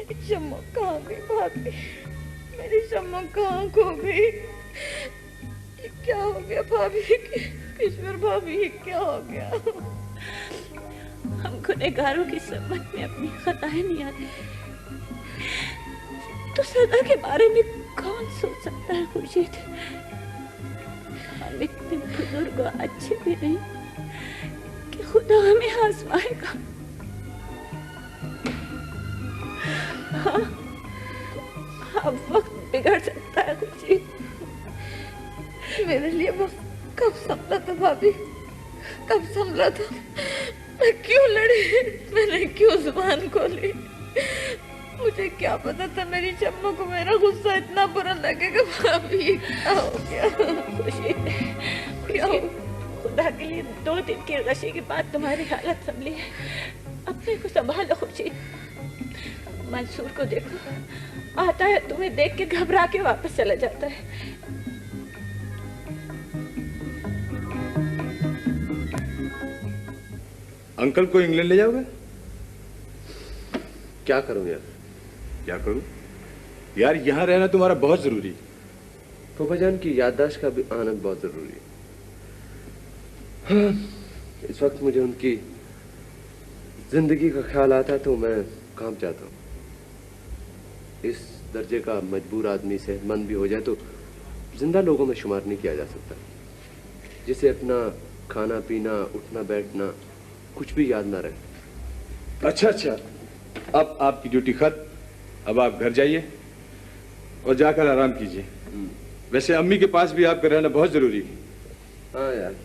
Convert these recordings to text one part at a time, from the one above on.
शम्मू कहाँ गई भाभी? मेरी शम्मू कहाँ खो गई? ये क्या हो गया भाभी? किशोर भाभी, ये क्या हो गया? हम गुनहगारों की समझ में अपनी खताएं नहीं आती तो सदा के बारे में कौन सोच सकता है खुर्शीद? हम इतने बुजुर्ग अच्छे भी नहीं कि खुदा हमें आजमाएगा। हाँ, अब वक्त बिगड़ सकता है खुर्शीद। मेरे लिए वक्त कब संभला था भाभी? कब संभला था? मैं क्यों लड़ी? मैंने क्यों जुबान खोली? मुझे क्या पता था मेरी शम्मू को मेरा गुस्सा इतना बुरा लगेगा। भाभी क्या हो गया? खुर्शीद, खुदा के लिए 2 दिन की गशी के बाद तुम्हारी हालत संभली है। अपने को संभालो खुर्शीद। मंसूर को देखो, आता है तुम्हें देख के घबरा के वापस चला जाता है। अंकल को इंग्लैंड ले जाओगे? क्या करूं यार? क्या करूं? यार यहाँ रहना तुम्हारा बहुत जरूरी। फूफाजान की याददाश्त का भी आना बहुत जरूरी है। हाँ, इस वक्त मुझे उनकी जिंदगी का ख्याल आता है तो मैं काम चाहता हूँ। इस दर्जे का मजबूर आदमी सेहतमंद भी हो जाए तो जिंदा लोगों में शुमार नहीं किया जा सकता, जिसे अपना खाना पीना उठना बैठना कुछ भी याद ना रहे। अच्छा, अब आपकी ड्यूटी खत्म। अब आप घर जाइए और जाकर आराम कीजिए। वैसे अम्मी के पास भी आपका रहना बहुत जरूरी है। हाँ यार।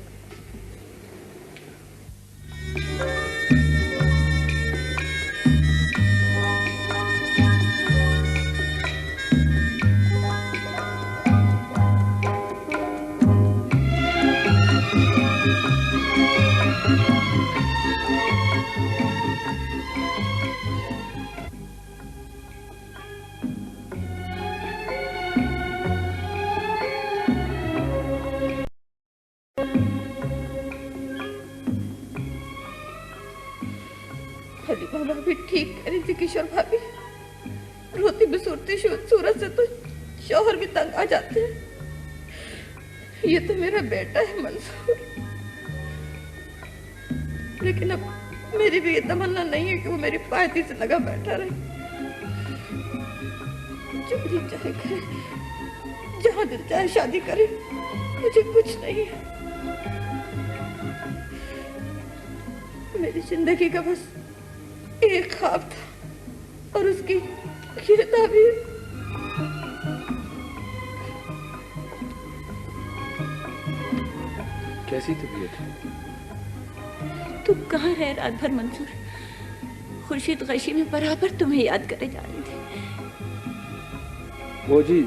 हलीमा भाभी ठीक कह रही थी किशोर भाभी। रोती बिसूरती सूरत से तो शौहर भी तंग आ जाते हैं। ये तो मेरा बेटा है मंसूर, लेकिन अब मेरी भी ये तमन्ना नहीं है कि वो मेरी पायती से लगा बैठा रहे। जो जी चाहे करे, जहाँ दिल चाहे शादी करे, मुझे कुछ नहीं है। मेरी जिंदगी का बस एक ख्वाब था और उसकी ये ताबीर। कैसी तबीयत है? तुम कहाँ रहे रात भर मंसूर? खुर्शीद गशी में बराबर तुम्हें याद करे जा रही थी। वो जी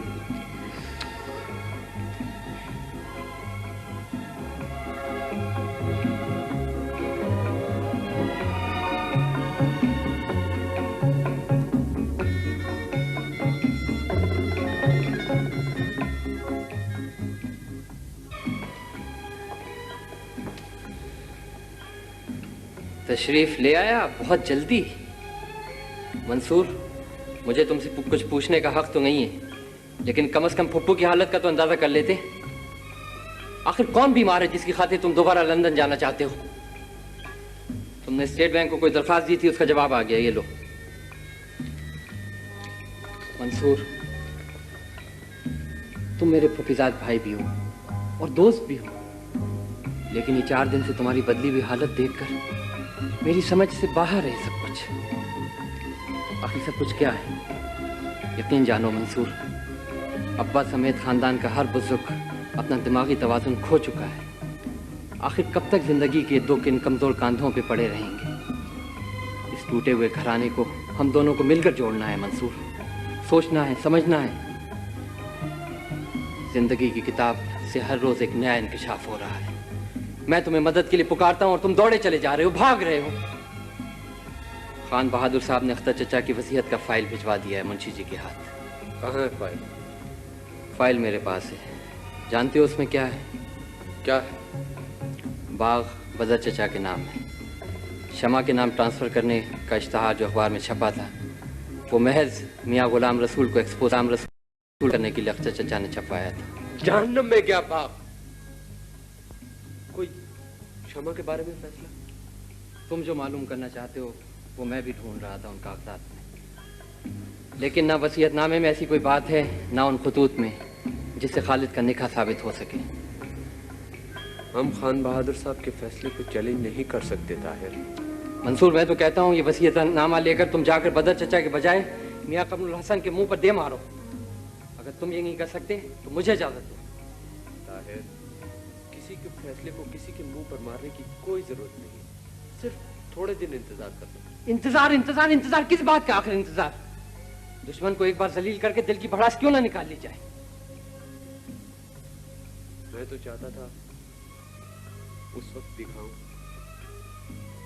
तशरीफ ले आया बहुत जल्दी। मंसूर, मुझे तुमसे कुछ पूछने का हक तो नहीं है, लेकिन कम से कम फुप्पू की हालत का तो अंदाजा कर लेते। आखिर कौन बीमार है जिसकी खातिर तुम दोबारा लंदन जाना चाहते हो? तुमने स्टेट बैंक को कोई दरख्वास्त दी थी, उसका जवाब आ गया, ये लो। मंसूर, तुम मेरे फुफीजाद भाई भी हो और दोस्त भी हो, लेकिन ये 4 दिन से तुम्हारी बदली हुई हालत देखकर मेरी समझ से बाहर है सब कुछ। आखिर सब कुछ क्या है? यकीन जानो मंसूर, अब्बा समेत खानदान का हर बुजुर्ग अपना दिमागी तवाज़ुन खो चुका है। आखिर कब तक जिंदगी के दुख इन कमजोर कांधों पे पड़े रहेंगे? इस टूटे हुए घराने को हम दोनों को मिलकर जोड़ना है मंसूर। सोचना है, समझना है। जिंदगी की किताब से हर रोज एक नया इंकिशाफ हो रहा है। मैं तुम्हें मदद के लिए पुकारता हूं और तुम दौड़े चले जा रहे हो, भाग रहे हो। खान बहादुर साहब ने अख्तर चचा की वसीयत का फाइल भिजवा दिया है मुंशी जी के हाथ। कहाँ है फाइल? फाइल मेरे पास है। जानते हो उसमें क्या है? क्या है? बाग बदर चचा के नाम है। शमा के नाम ट्रांसफ़र करने का इश्तहार जो अखबार में छपा था, वो महज मियाँ गुलाम रसूल को एक्सपोज रसूल करने के लिए अख्तर चचा ने छपवाया था। जहन्नम में क्या पाप। कोई शमा के बारे में फैसला? तुम जो मालूम करना चाहते हो वो मैं भी ढूंढ रहा था उन कागजात में, लेकिन ना वसीयतनामे में ऐसी कोई बात है ना उन खतूत में जिससे खालिद का निकाह साबित हो सके। हम खान बहादुर साहब के फैसले को चैलेंज नहीं कर सकते ताहिर। मंसूर, मैं तो कहता हूँ ये वसीयतनामा लेकर तुम जाकर बदर चचा के बजाय मियाँ कमरुल हसन के मुंह पर दे मारो। अगर तुम ये नहीं कर सकते तो मुझे इजाजत दो। ताहिर, किसी के फैसले को किसी के मुंह पर मारने की कोई जरूरत नहीं, सिर्फ थोड़े दिन इंतजार कर लो। इंतजार इंतजार इंतजार किस बात का आखिर इंतजार? दुश्मन को एक बार जलील करके दिल की भड़ास क्यों ना निकाल ली जाए? मैं तो चाहता था उस वक्त दिखाऊं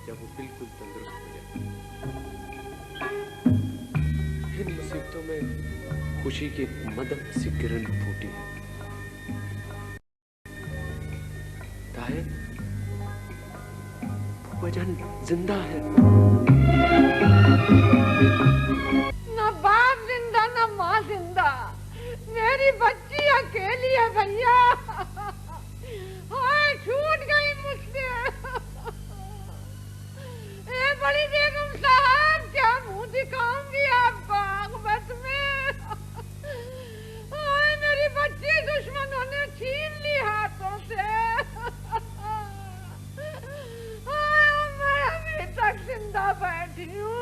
जब वो बिल्कुल तंदुरुस्त हो जाए। इन मुसीबतों में खुशी की मदद सी किरण फूटी है। ताहिर, फूफाजान जिंदा है। ना बाप जिंदा ना माँ जिंदा, मेरी बच्ची अकेली है भैया। हाय, छूट गई मुझसे। ए बड़ी बेगम साहब, क्या मुंह दिखाऊंगी आपको आखिरत में। हाय, मेरी बच्ची दुश्मनों ने छीन ली हाथों से। हाय, मैं अभी तक जिंदा बैठी हूँ।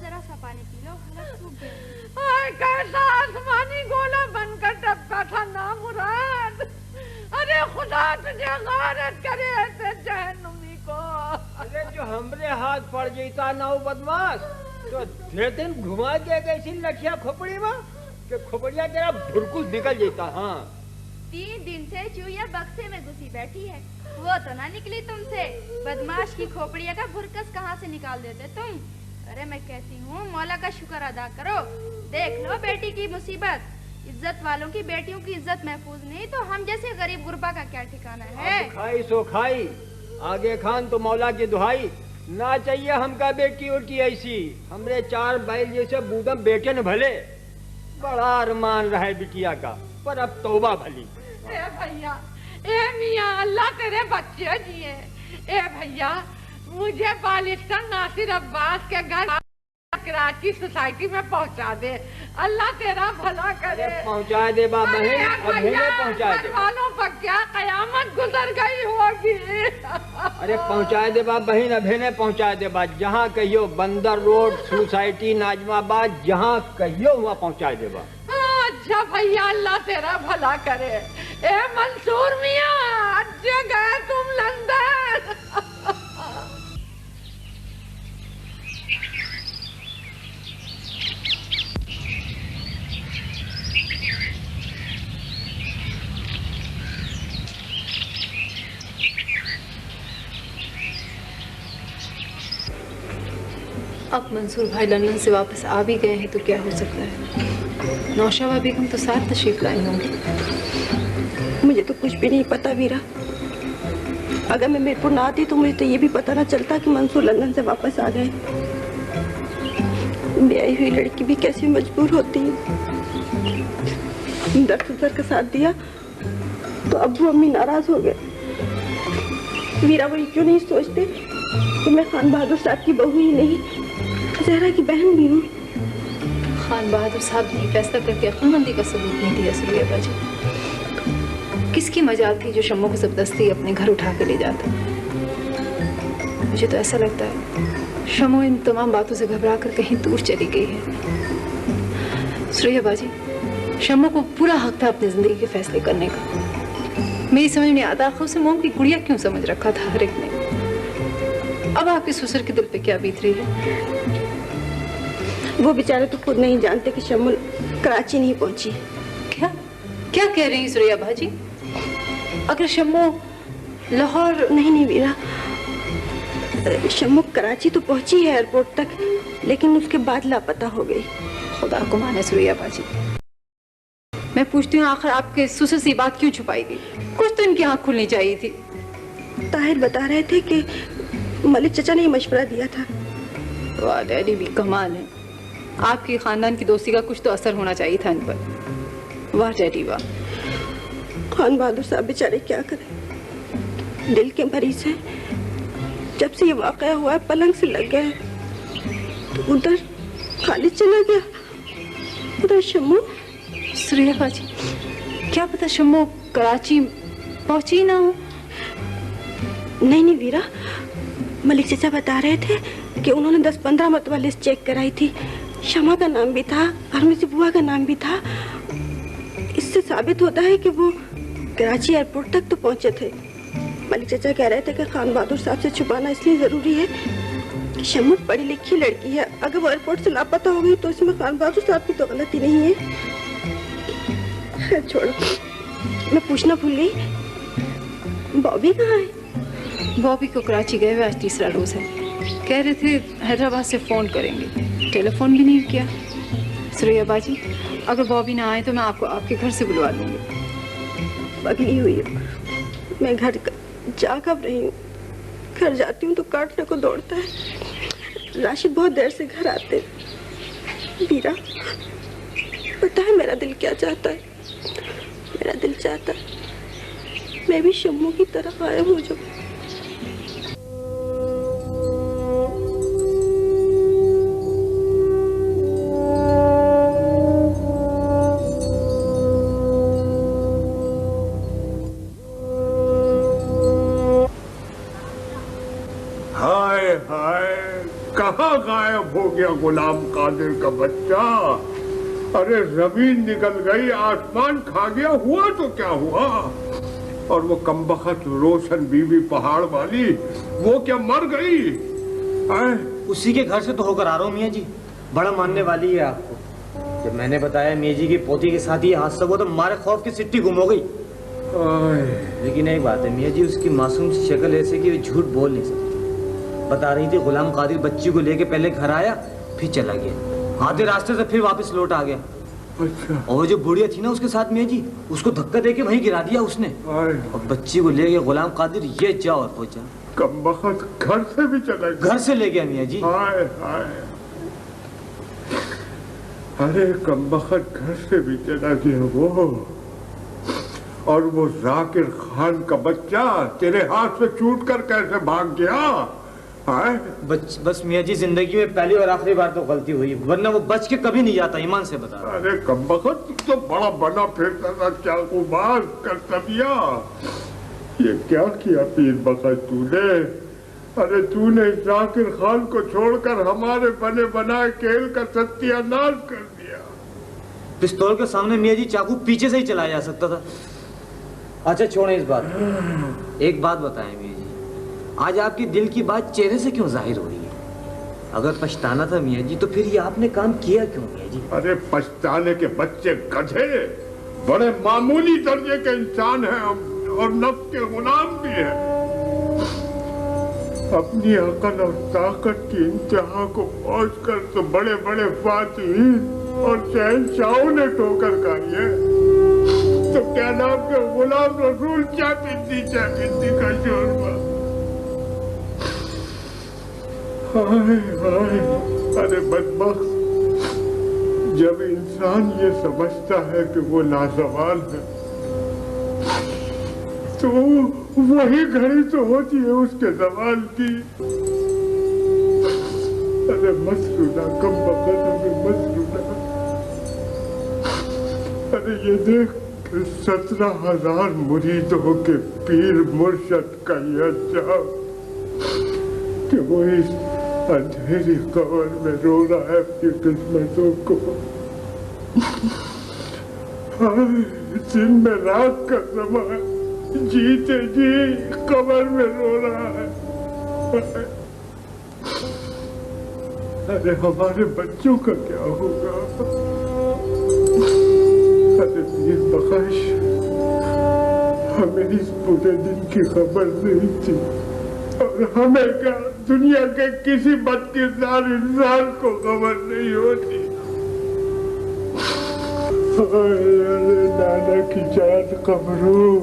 जरा सा पानी पी लो, हलक सूख गई। हाय, कैसा आसमानी गोला बनकर टपका था नामुराद। अरे खुदा तुझे गारत करे ऐसे जहन्नुमी को। अरे जो हमरे हाथ पड़ जाता ना वो बदमाश तो धीरे दिन घुमा के कैसी लखिया खोपड़ी में कि खोपड़िया तेरा भुरकुस निकल जाता। हाँ, 3 दिन से चूहिया बक्से में घुसी बैठी है, वो तो ना निकली तुमसे। बदमाश की खोपड़िया का भुरकस कहाँ से निकाल देते तुम? अरे मैं कहती हूँ मौला का शुक्र अदा करो। देख लो बेटी की मुसीबत, इज्जत वालों की बेटियों की इज्जत महफूज नहीं तो हम जैसे गरीब गुरबा का क्या ठिकाना है? खाई सो खाई, आगे खान तो मौला की दुहाई। ना चाहिए हमका बेटी उठी ऐसी, हमरे 4 बैल जैसे बूदम बेटे न भले। बड़ा अरमान रहा है बिटिया का, पर अब तौबा भली। ए भैया, ए मियाँ, अल्लाह तेरे बच्चे जिए। ए भैया, मुझे बालिस्तान नासिर अब्बास के घर कराची सोसाइटी में पहुंचा दे। अल्लाह तेरा भला करे। पहुंचा दे बा बहन, अभी पहुंचा दे। वालों पर क्या कयामत गुजर गई होगी। अरे पहुंचा दे बा बहन, अभी ने पहुंचा दे बा। जहाँ कहियो बंदर रोड सोसाइटी नाजमाबाद, जहाँ कहियो वहाँ पहुंचा दे बा। अच्छा भैया, अल्लाह तेरा भला करे। ए मंसूर मियाँ, अच्छे गए तुम लंदन। अब मंसूर भाई लंदन से वापस आ भी गए हैं तो क्या हो सकता है? नौशाबा बेगम तो साथ तशरीफ लाई होंगी। मुझे तो कुछ भी नहीं पता वीरा। अगर मैं मीरपुर ना आती तो मुझे तो ये भी पता ना चलता कि मंसूर लंदन से वापस आ गए। ब्याही हुई लड़की भी कैसी मजबूर होती है। दर का साथ दिया तो अब्बू अम्मी नाराज हो गए। वीरा वही क्यों नहीं सोचते कि मैं खान बहादुर साहब की बहू ही नहीं, जहरा की बहन भी हूँ। खान बहादुर साहब ने फैसला करके अक्लमंदी का सबूत नहीं दिया सुरैया बाजी। किसकी मजाल थी जो शम्मो को जबरदस्ती अपने घर उठा के ले जाता? मुझे तो ऐसा लगता है शम्मो इन तमाम बातों से घबरा कर कहीं दूर चली गई है। सुरैया बाजी, शम्मो को पूरा हक था अपनी जिंदगी के फैसले करने का। मेरी समझ नहीं आता आखिर उसे मोम की गुड़िया क्यों समझ रखा था हर एक ने। अब आपके ससुर के दिल पे क्या बीत रही है? वो बेचारे तो खुद नहीं जानते कि शम्मो कराची नहीं पहुंची। क्या क्या कह रही हैं सुरैया बाजी? अगर शम्मो लाहौर नहीं वीरा, शम्मो कराची तो पहुंची है एयरपोर्ट तक, लेकिन उसके बाद लापता हो गई। खुदा को माने सुरैया बाजी, मैं पूछती हूँ आखिर आपके ससुर से बात क्यों छुपाई गई? कुछ तो इनकी आंख खुलनी चाहिए थी। ताहिर बता रहे थे कि मलिक चचा ने मशवरा दिया था। वाह डैडी भी कमाल है। आपकी खानदान की दोस्ती का कुछ तो असर होना चाहिए था इन पर। वाह डैडी वाह। खान बहादुर साहब बेचारे क्या करें, दिल के मरीज हैं। जब से ये वाकया हुआ है पलंग से लग गया है। तो उधर खालिद चला गया, उधर शम्मू। सुरैया बाजी, क्या पता शम्मू कराची पहुंची ना हो। नहीं वीरा, मलिक चाचा बता रहे थे कि उन्होंने 10-15 मरतबा लिस्ट चेक कराई थी। शमा का नाम भी था और मुझे बुआ का नाम भी था। इससे साबित होता है कि वो कराची एयरपोर्ट तक तो पहुंचे थे। मलिक चाचा कह रहे थे कि खान बहादुर साहब से छुपाना इसलिए जरूरी है कि शम्मू पढ़ी लिखी लड़की है। अगर वो एयरपोर्ट से लापता हो गई तो इसमें खान बहादुर साहब की तो गलती नहीं है। छोड़ो, मैं पूछना भूल गई, बॉबी कहाँ है? बॉबी को कराची गए हुए आज तीसरा रोज है। कह रहे थे हैदराबाद से फोन करेंगे, टेलीफोन भी नहीं किया। सुरैया बाजी, अगर बॉबी ना आए तो मैं आपको आपके घर से बुलवा लूंगी। पगली हुई हूँ मैं, घर जा कब रही हूँ। घर जाती हूँ तो काटने को दौड़ता है। राशिद बहुत देर से घर आते हैं। वीरा, पता है मेरा दिल क्या चाहता है? मेरा दिल चाहता है मैं भी शम्मू की तरह गायब हो जाऊं। हाय हाय, कहाँ गायब हो गया गुलाम कादिर का बच्चा? अरे जमीन निकल गई, आसमान खा गया, हुआ तो क्या हुआ? और वो कमबख्त रोशन बीबी पहाड़ वाली, वो क्या मर गई? उसी के घर से तो होकर आ रहा हूँ मियाँ जी। बड़ा मानने वाली है आपको। जब मैंने बताया मियाँ जी की पोती के साथ ये हादसा हुआ तो मारे खौफ की सिट्टी गुम हो गई। लेकिन एक बात है मियाँ जी, उसकी मासूम सी शक्ल ऐसे कि वो झूठ बोल नहीं सकती। बता रही थी गुलाम कादिर बच्ची को लेके पहले घर आया, फिर चला गया, आधे रास्ते से फिर वापस लौट आ गया। अच्छा। और जो बुढ़िया थी ना उसके साथ मियाँ जी, उसको धक्का देके वहीं गिरा दिया उसने। और बच्ची को ले गया गुलाम कादिर, ये जा और वो जा। कमबख्त घर से भी चला गया? घर से ले गया मियाँ जी। हाय हाय, अरे कमबख्त घर से भी चला गया वो। और वो जाकिर खान का बच्चा तेरे हाथ से छूट कर कैसे भाग गया? बस मियाँ जी, जिंदगी में पहली और आखिरी बार तो गलती हुई, वरना वो बच के कभी नहीं जाता, ईमान से बता। अरे कमबख्त तो बड़ा बना फिरता था, चाकूबाज करतबिया। ये क्या किया पीर बखत तूने? अरे तूने जाकिर खान को छोड़कर हमारे बने बनाए खेल का सत्यानाश कर दिया। पिस्तौल के सामने मियाँ जी चाकू पीछे से ही चलाया जा सकता था। अच्छा छोड़े इस बात, एक बात बताएं मियाँ जी, आज आपकी दिल की बात चेहरे से क्यों जाहिर हो रही है? अगर पछताना था मियाँ जी तो फिर ये आपने काम किया क्यों मियाँ जी? अरे पछताने के बच्चे गधे, बड़े मामूली दर्जे के इंसान हैं और नफ्स के गुलाम भी हैं। अपनी अकल और ताकत की इंतहा को पहुंचकर तो बड़े बड़े फातिहीन और शहंशाहों ने ठोकर खाई है। तो क्या नाम के गुलाम रसूल चापिंदी का शोरबा। हाय हाय, अरे बदबख्त, जब इंसान ये समझता है कि वो लाजवाल है तो वही घड़ी तो होती है उसके जवाल की। अरे मत रुना कमबख्त, अरे मत रुना। अरे ये देख 17,000 मुरीदों के पीर मुर्शद का यह जाम कि वो इस अंधेरी कब्र में रो रहा है अपनी किस्मतों को। दिन में रात का समय जीते जी कब्र में रो रहा है। अरे हमारे बच्चों का क्या होगा? अरे पीर बख्श, हमें इस पूरे दिन की खबर नहीं थी और हमें क्या दुनिया के किसी बदकिरदार इंसान को खबर नहीं होती। अरे नाना की जान कब्रों,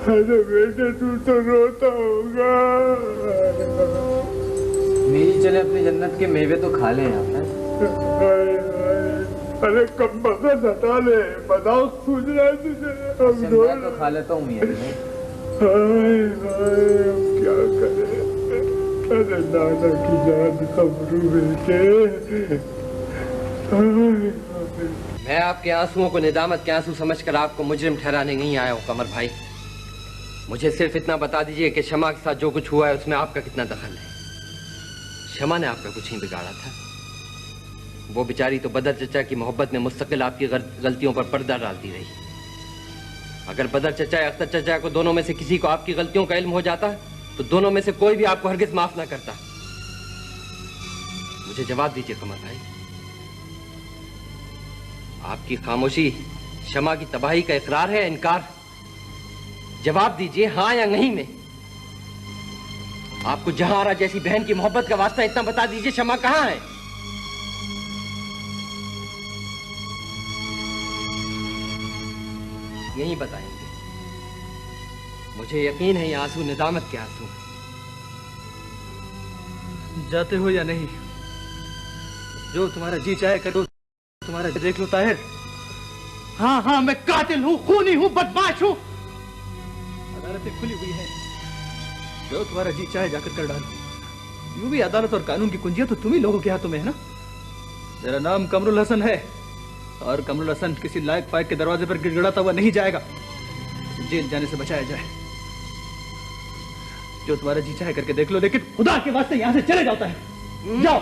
अरे बेटे तू तो रोता होगा। मेरी चले पहले अपनी जन्नत के मेवे तो खा लें आप। अरे कब मगज हटा ले, बताओ सूझ रहा है तुझे? मैं तो खा लेता हूँ मियां जी। अब क्या करे? अरे नाना की जान खबरू बेटे। मैं आपके आंसुओं को निदामत के आंसू समझकर आपको मुजरिम ठहराने नहीं आया हूँ कमर भाई। मुझे सिर्फ इतना बता दीजिए कि शमा के साथ जो कुछ हुआ है उसमें आपका कितना दखल है। शमा ने आपका कुछ नहीं बिगाड़ा था। वो बेचारी तो बदर चचा की मोहब्बत में मुस्तकिल आपकी गलतियों पर पर्दा डालती रही। अगर बदर चचा या अख्तर चचा को दोनों में से किसी को आपकी गलतियों का इल्म हो जाता तो दोनों में से कोई भी आपको हरगिज माफ ना करता। मुझे जवाब दीजिए कमर भाई, आपकी खामोशी शमा की तबाही का इकरार है, इनकार? जवाब दीजिए हाँ या नहीं में। आपको जहां जैसी बहन की मोहब्बत का वास्ता इतना बता दीजिए, शमा कहां है? यही बताएंगे। मुझे यकीन है ये आंसू निदामत के आंसू हैं। जाते हो या नहीं, जो तुम्हारा जी चाहे करो, तुम्हारा देख लो ताहिर। हाँ हाँ, मैं कातिल हूँ, खूनी हूँ, बदमाश हूँ। अदालतें खुली हुई हैं, जो तुम्हारा जी चाहे जाकर कर डालो। यूं भी अदालत और कानून की कुंजियां तो तुम ही लोगों के हाथों में है ना। मेरा नाम कमरुल हसन है और कमरुल हसन किसी लायक फायक के दरवाजे पर गिड़गिड़ाता हुआ नहीं जाएगा। जेल जाने से बचाया जाए। जो तुम्हारा जी चाहे करके देख लो, लेकिन खुदा के वास्ते यहाँ से चले जाता है। जाओ।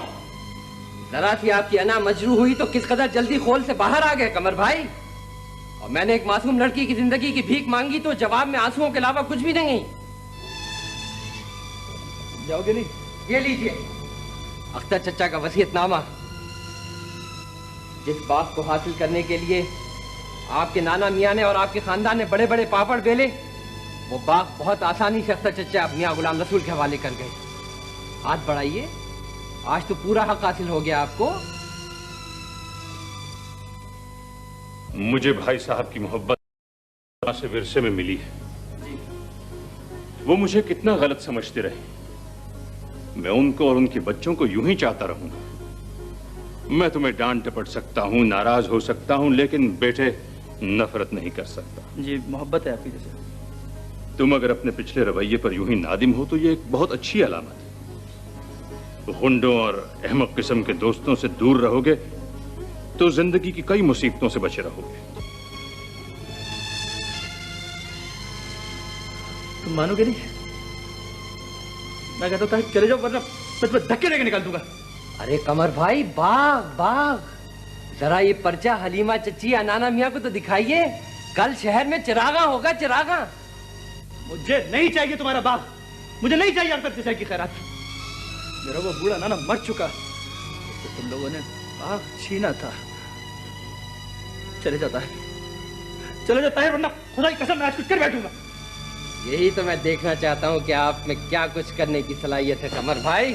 जरा सी आपकी अना मजरू हुई तो किस कदर जल्दी खोल से बाहर आ गए कमर भाई। और मैंने एक मासूम लड़की की जिंदगी की भीख मांगी तो जवाब में आंसुओं के अलावा कुछ भी नहीं। जाओगे नहीं? ये लीजिए अख्तर चचा का वसीयतनामा। जिस बात को हासिल करने के लिए आपके नाना मियां ने और आपके खानदान ने बड़े बड़े पापड़ बेले, वो बाग बहुत आसानी से अख्तर चचा मियां गुलाम रसूल के हवाले कर गए। हाथ बढ़ाइए, आज तो पूरा हक हासिल हो गया आपको। मुझे भाई साहब की मोहब्बत से विरसे में मिली है। वो मुझे कितना गलत समझते रहे, मैं उनको और उनके बच्चों को यूं ही चाहता रहूंगा। मैं तुम्हें डांट डपट सकता हूं, नाराज हो सकता हूं, लेकिन बेटे नफरत नहीं कर सकता। जी, मोहब्बत है आपकी जैसे। तुम अगर अपने पिछले रवैये पर यूं ही नादिम हो तो ये एक बहुत अच्छी अलामत है। गुंडों और अहमक किस्म के दोस्तों से दूर रहोगे तो जिंदगी की कई मुसीबतों से बचे रहोगे। तुम मानोगे नहीं? मैं कहता हूँ चले जाओ, वरना मैं धक्के देके निकाल दूंगा। अरे कमर भाई, बाग बाग, जरा ये पर्चा हलीमा चची या नाना मियां को तो दिखाइए। कल शहर में चिरागा होगा, चिरागा। मुझे नहीं चाहिए तुम्हारा बाग, मुझे नहीं चाहिए अख्तर चचा की खैरात। मेरा वो बूढ़ा नाना मर चुका, तो तुम लोगों ने बाग छीना था। चले जाता है, चले जाता है, वरना खुदा की कसम मैं आज कुछ कर बैठूंगा। यही तो मैं देखना चाहता हूँ कि आप में क्या कुछ करने की सलाहियत है कमर भाई।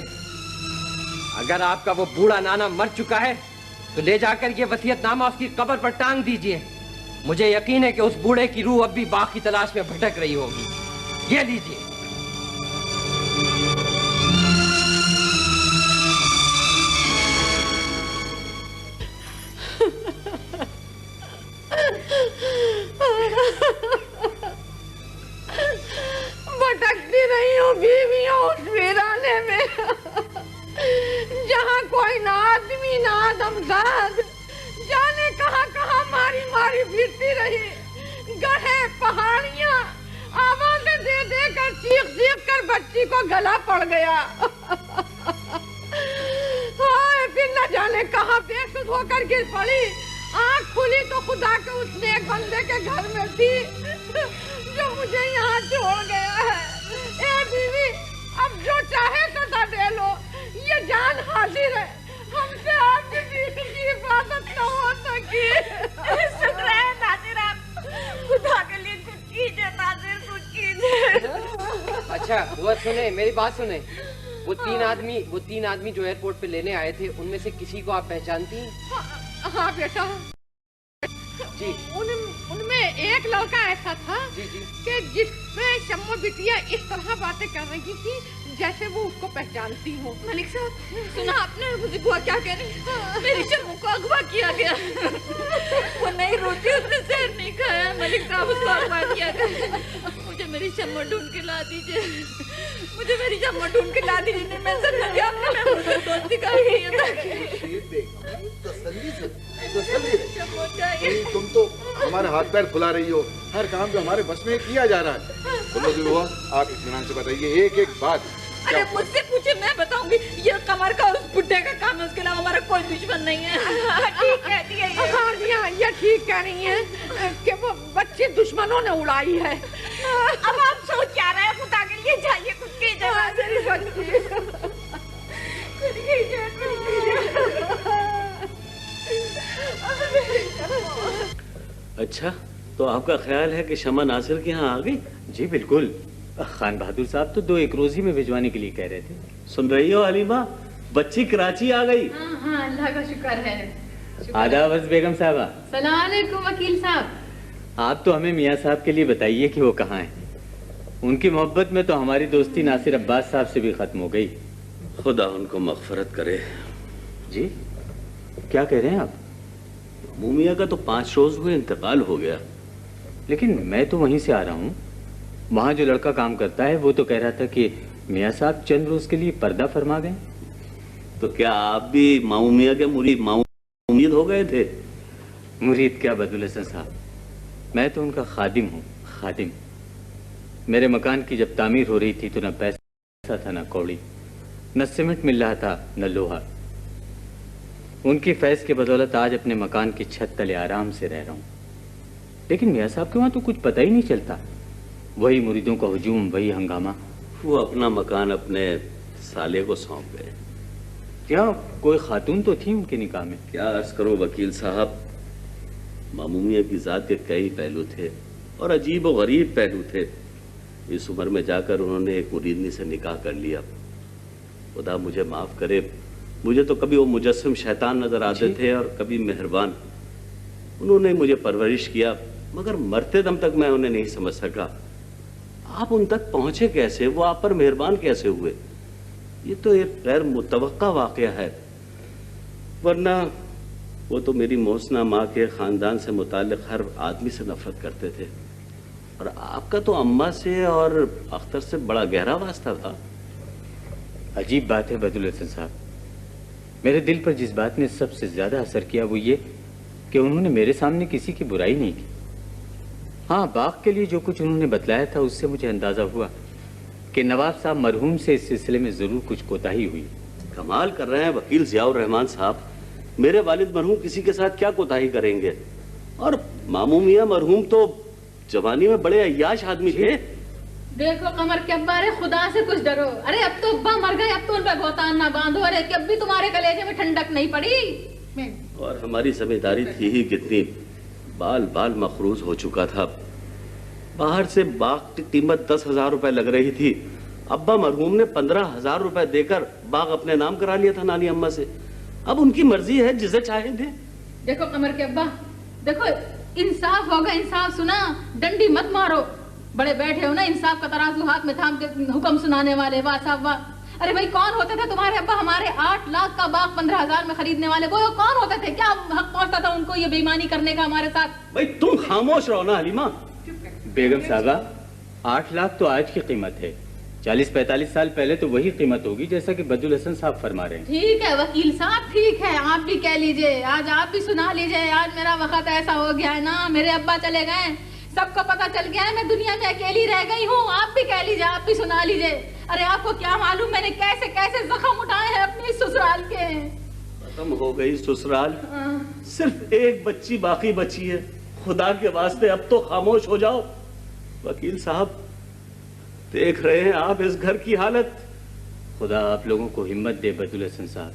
अगर आपका वो बूढ़ा नाना मर चुका है तो ले जाकर ये वसीयतनामा उसकी कब्र पर टांग दीजिए। मुझे यकीन है कि उस बूढ़े की रूह अब भी बाग की तलाश में भटक रही होगी। ये लीजिए। भटकती रही हूँ बीवियों उस वीराने में, जहाँ कोई ना आदमी ना आदमजाद, जाने कहाँ कहाँ मारी मारी फिरती रही। गढ़े पहाड़ियाँ आवाजें दे दे कर चीख चीख कर बच्ची को गला पड़ गया। हाय, फिर न जाने कहाँ बेसुध होकर गिर पड़ी। आँख खुली तो खुदा के उस नेक बंदे के घर में थी जो मुझे यहाँ छोड़ गया है। ए बीवी, अब जो चाहे सदा दे लो, ये जान हाजिर है। हमसे आपकी बीवी की हिफाजत न हो सकी। सुन रहे हैं नाजिर, आप खुदा के लिए कुछ कीजिए नाजिर, कुछ कीजिए। अच्छा हुआ, सुने मेरी बात सुने। वो तीन आदमी जो एयरपोर्ट पे लेने आए थे, उनमें से किसी को आप पहचानती हैं? हाँ बेटा जी। उनमें एक लड़का ऐसा था जी जी। कि जिसमें शम्मो बिटिया इस तरह बातें कर रही थी जैसे वो उसको पहचानती हो। मलिक साहब सुना आपने मुझे बुआ क्या कह रही? मेरी शम्मू को अगवा किया गया। वो नहीं रोटी उसने शहर नहीं खाया। मलिक साहब उसको अगवा किया गया। मुझे मेरी शम्मू ढूंढ के ला दीजिए। मुझे मेरी शम्मू ढूंढ के ला दीजिए। नहीं मैं समझ आपने दोस्ती का तुम तो हमारे हाथ पैर फुला रही हो। हर काम जो हमारे बस में किया जा रहा है। बोलो जो हुआ आप इत्मीनान से बताइए एक एक बात। अरे मुझसे पूछे मैं बताऊंगी। ये कमर का उस बुड्ढे का काम है, उसके अलावा हमारा कोई दुश्मन नहीं है। ठीक कहती है ये। हाँ ये ठीक कह रही है कि वो बच्ची दुश्मनों ने उड़ाई है। अब आप सोच क्या रहे हैं? खुदा के लिए जाइए खुद की जगह से। अच्छा तो आपका ख्याल है कि शमा नासिर के यहाँ आ गई? जी बिल्कुल। खान बहादुर साहब तो 2 एक रोज ही में भिजवाने के लिए कह रहे थे। सुन रही हो हलीमा, बच्ची कराची आ गई। हाँ हाँ अल्लाह का शुक्र है। आदाब अर्ज बेगम साहबा। सलाम अलैकुम वकील साहब। आप तो हमें मियाँ साहब के लिए बताइए कि वो कहाँ हैं। उनकी मोहब्बत में तो हमारी दोस्ती नासिर अब्बास साहब से भी खत्म हो गई। खुदा उनको मगफरत करे। जी क्या कह रहे हैं आप? मुमिया का तो 5 रोज हुए इंतकाल हो गया। लेकिन मैं तो वहीं से आ रहा हूँ। वहाँ जो लड़का काम करता है वो तो कह रहा था कि मियाँ साहब चंद रोज के लिए पर्दा फरमा गए। तो क्या आप भी मामू मियाँ के मुरीद हो गए थे? मुरीद क्या बदुल हसन साहब, मैं तो उनका खादिम हूँ। खादिम। मेरे मकान की जब तामीर हो रही थी तो न पैसा था न कौड़ी, न सीमेंट मिल रहा था न लोहा। उनकी फैज़ के बदौलत आज अपने मकान की छत तले आराम से रह रहा हूँ। लेकिन मियाँ साहब के वहाँ तो कुछ पता ही नहीं चलता। वही मुरीदों का हुजूम, वही हंगामा। वो अपना मकान अपने साले को सौंप गए। क्या कोई खातून तो थी उनके निकाह में? क्या अर्ज करो वकील साहब, मामूमिया की जात के कई पहलू थे और अजीब व गरीब पहलू थे। इस उम्र में जाकर उन्होंने एक मुरीदनी से निकाह कर लिया। खुदा मुझे माफ करे, मुझे तो कभी वो मुजस्सिम शैतान नजर आते थे और कभी मेहरबान। उन्होंने मुझे परवरिश किया, मगर मरते दम तक मैं उन्हें नहीं समझ सका। आप उन तक पहुंचे कैसे? वो आप पर मेहरबान कैसे हुए? ये तो एक गैर मुतवक्का वाकया है। वरना वो तो मेरी मोहसिना माँ के खानदान से मुताल्लिक हर आदमी से नफरत करते थे, और आपका तो अम्मा से और अख्तर से बड़ा गहरा वास्ता था। अजीब बात है बदुल हसन साहब, मेरे दिल पर जिस बात ने सबसे ज्यादा असर किया वो ये कि उन्होंने मेरे सामने किसी की बुराई नहीं की। हाँ, बाग के लिए जो कुछ उन्होंने बतलाया था उससे मुझे अंदाजा हुआ कि नवाब साहब मरहूम से इस सिलसिले में जरूर कुछ कोताही हुई। कमाल कर रहे हैं वकील जियाउर रहमान साहब। मेरे वालिद मरहूम किसी के साथ क्या कोताही करेंगे? और मामू मियां मरहूम तो जवानी में बड़े अय्याश आदमी थे। देखो कमर के अब्बा, अरे खुदा से कुछ डरो। अरे अब तो अब्बा मर गए, अब तो उन पर गोतान ना बांधो। अरे कि अब भी तुम्हारे कलेजे में ठंडक नहीं पड़ी। और हमारी जिम्मेदारी थी ही कितनी, बाल बाल मखरूज हो चुका था। बाहर से बाग की कीमत 10,000 रुपए लग रही थी। अब्बा मरहूम ने 15,000 रुपए देकर बाग अपने नाम करा लिया था नानी अम्मा से। अब उनकी मर्जी है, जिसे चाहे दे। देखो कमर के अब्बा, देखो इंसाफ होगा, इंसाफ सुना, डंडी मत मारो। बड़े बैठे हो ना, इंसाफ का तराजू हाथ में थाम के हुक्म सुनाने वाले। वाह साहब वाह। अरे भाई कौन होते थे तुम्हारे अब्बा? हमारे 8 लाख का बाग 15,000 में खरीदने वाले वो कौन होते थे? क्या हक पहुंचता था उनको ये बेईमानी करने का हमारे साथ? भाई तुम खामोश रहो ना हलीमा। बेगम साहबा, 8 लाख तो आज की कीमत है। 40-45 साल पहले तो वही कीमत होगी जैसा कि बदुल हसन साहब फरमा रहे हैं। ठीक है वकील साहब, ठीक है, आप भी कह लीजिए, आज आप भी सुना लीजिए। आज मेरा वक्त ऐसा हो गया है ना, मेरे अब्बा चले गए, सबको पता चल गया है, मैं दुनिया में अकेली रह गई हूँ। आप भी कह लीजिए, आप भी सुना लीजिए। अरे आपको क्या मालूम मैंने कैसे कैसे जख्म उठाए हैं अपनी ससुराल के। खत्म हो गई ससुराल, सिर्फ एक बच्ची बाकी बची है। खुदा के वास्ते अब तो खामोश हो जाओ। वकील साहब, देख रहे हैं आप इस घर की हालत। खुदा आप लोगों को हिम्मत दे बदुल हसन साहब।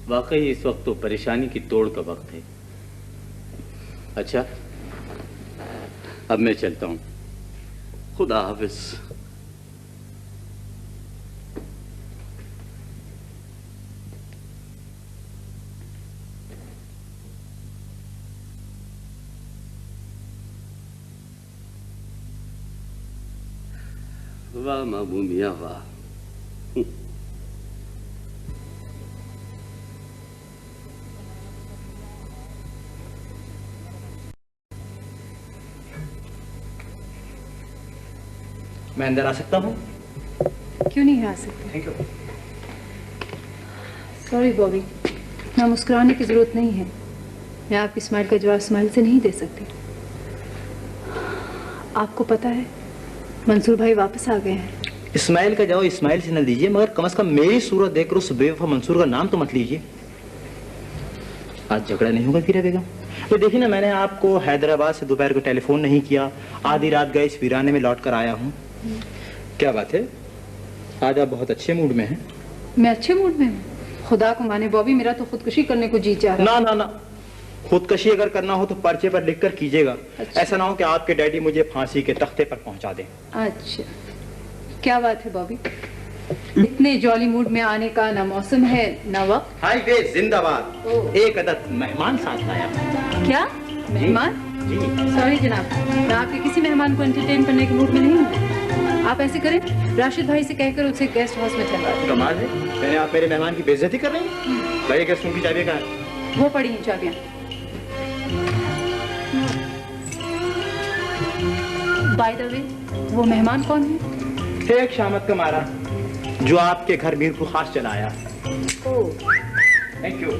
वाकई इस वक्त तो परेशानी की तोड़ का वक्त है। अच्छा, अब मैं चलता हूँ। खुदा हाफिज। वाह मामू मियां वाह, मैं अंदर आ सकता हूँ? क्यों नहीं आ सकते? Thank you. सॉरी बॉबी, ना मुस्कुराने की जरूरत नहीं है। मैं आपकी स्माइल का जवाब स्माइल से नहीं दे सकती। आपको पता है मंसूर भाई वापस आ गए हैं। इस्माइल का जवाब इस्माइल से न दीजिए, मगर कम से कम मेरी सूरत देखकर उस बेवफा मंसूर का नाम तो मत लीजिए। आज झगड़ा नहीं होगा वीरा बेगम। तो देखिए ना, मैंने आपको हैदराबाद से दोपहर को टेलीफोन नहीं किया, आधी रात गए इस वीराने में लौट कर आया हूँ। क्या बात है, आज आप बहुत अच्छे मूड में हैं। मैं अच्छे मूड में हूँ? खुदा को माने बॉबी, मेरा तो खुदकुशी करने को जी चाह रहा है। ना ना ना, खुदकशी अगर करना हो तो पर्चे पर लिखकर कीजिएगा। अच्छा। ऐसा ना हो कि आपके डैडी मुझे फांसी के तख्ते पर पहुंचा दें। अच्छा, क्या बात है बॉबी, इतने जॉली मूड में आने का ना मौसम है ना वक्त। हाईवे जिंदाबाद। एक अदद मेहमान साथ लाया। क्या मेहमान? जी सॉरी जनाब, मैं आपके किसी मेहमान को एंटरटेन करने के मूड में नहीं हूँ। आप ऐसे करें, राशिद भाई से कहकर उसे गेस्ट हाउस में ठहरा दें। कमाल है, मैंने आप मेरे मेहमान की बेइज्जती कर रही हैं। भाई गेस्ट रूम की चाबी कहाँ है? वो पड़ी हैं चाबियाँ। बाय द वे, वो मेहमान कौन है? एक शामत का मारा जो आपके घर मीर को खास चला आया। Thank you.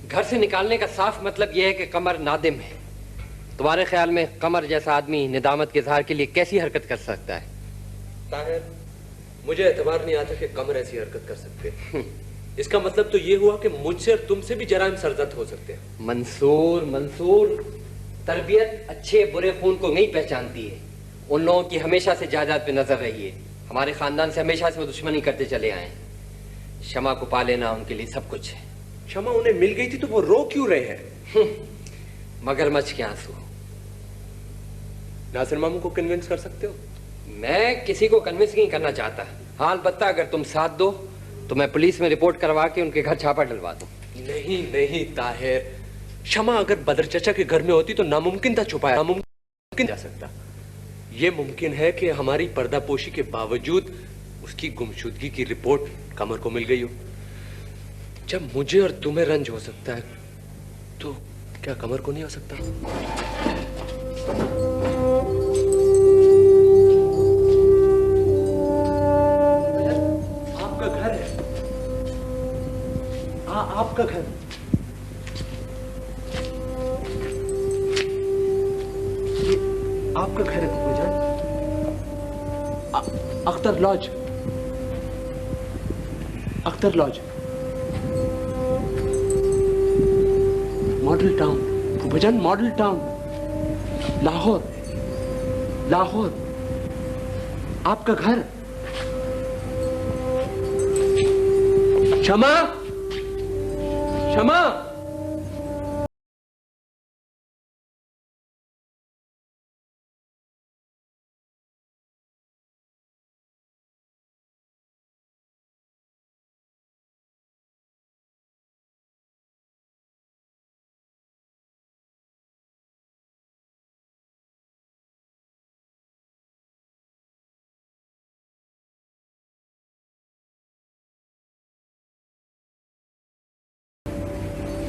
घर से निकालने का साफ मतलब यह है कि कमर नादिम है। तुम्हारे ख्याल में कमर जैसा आदमी निदामत के इजहार के लिए कैसी हरकत कर सकता है? ताहिर, मुझे एतबार नहीं आता कि कमर ऐसी हरकत कर सकते। इसका मतलब तो ये हुआ कि मुझसे और तुमसे भी जराइम सरजद हो सकते हैं। मंसूर, मंसूर, तरबियत अच्छे बुरे खून को नहीं पहचानती है। उन लोगों की हमेशा से जायदाद पे नजर रही है। हमारे खानदान से हमेशा से वो दुश्मनी करते चले आए हैं। शमा को पा लेना उनके लिए सब कुछ है। क्षमा उन्हें मिल गई थी तो वो रो क्यों रहे हैं? मगरमच्छ के आंसू। नासिर मामू को कन्विंस कर सकते हो? मैं किसी को कन्विंस नहीं करना चाहता। हाँ, अलबत्ता अगर तुम साथ दो तो मैं पुलिस में रिपोर्ट करवा के उनके घर छापा डलवा दूं। नहीं नहीं ताहिर, क्षमा अगर बदर चचा के घर में होती तो नामुमकिन था छुपाया। नामुमकिन जा सकता। ये मुमकिन है कि हमारी पर्दापोशी के बावजूद उसकी गुमशुदगी की रिपोर्ट कमर को मिल गई हो। जब मुझे और तुम्हें रंज हो सकता है तो क्या कमर को नहीं हो सकता? आपका घर है। हाँ, आपका घर। आपका घर है फूफा जान। Akhtar lodge, Akhtar lodge, model town फूफा जान, मॉडल टाउन, लाहौर, लाहौर आपका घर। क्षमा, क्षमा।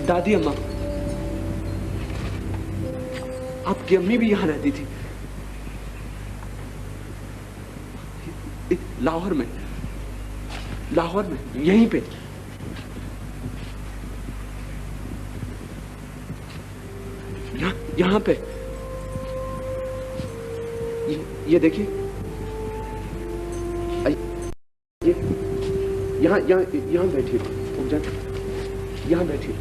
दादी अम्मा, आपकी अम्मी भी यहां रहती थी, लाहौर में, लाहौर में, यहीं पे। यहां पे ये देखिए, यहां बैठिए फूफा जान, यहां बैठिए।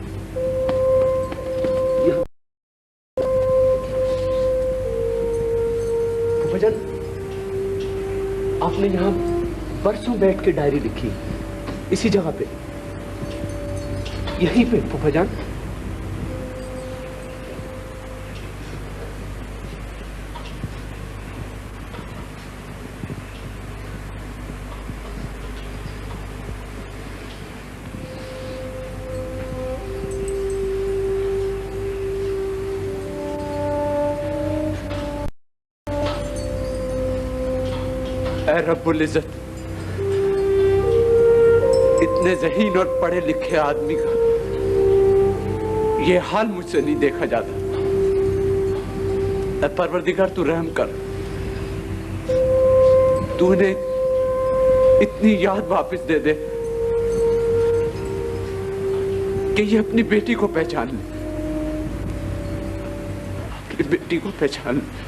फूफा जान, आपने यहां बरसों बैठ के डायरी लिखी, इसी जगह पे, यहीं पे फूफा जान। ऐ रब्बुल इज्जत, इतने ज़हीन और पढ़े लिखे आदमी का ये हाल मुझसे नहीं देखा जाता। ऐ परवरदिगार तू रहम कर, तूने इतनी याद वापस दे दे कि ये अपनी बेटी को पहचान ले, अपनी बेटी को पहचान ले।